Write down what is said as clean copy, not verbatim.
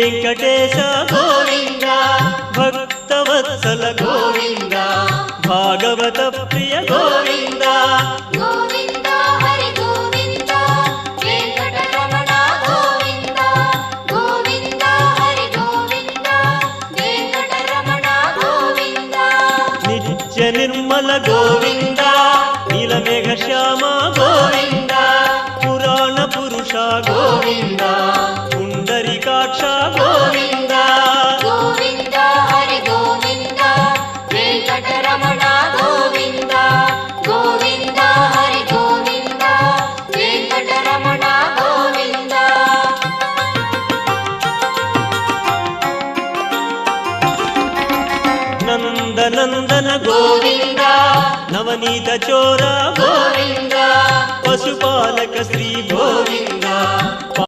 వెంకటేశ గోవింద భక్తవత్సల గోవింద భాగవత ప్రియ గోవింద గోవింద హరి గోవింద వెంకటరమణ గోవింద గోవింద హరి గోవింద వెంకటరమణ గోవింద నిత్య నిర్మల గోవింద నీలమేఘ శ్యామ గోవింద పురాణ పురుష గోవింద పుండరీకాక్ష గోవింద గోవింద హరి గోవింద వెంకటరమణ గోవింద గోవింద హరి గోవింద వెంకటరమణ గోవింద నందనందన గోవింద నవనీత చోర గోవింద పశుపాలక శ్రీ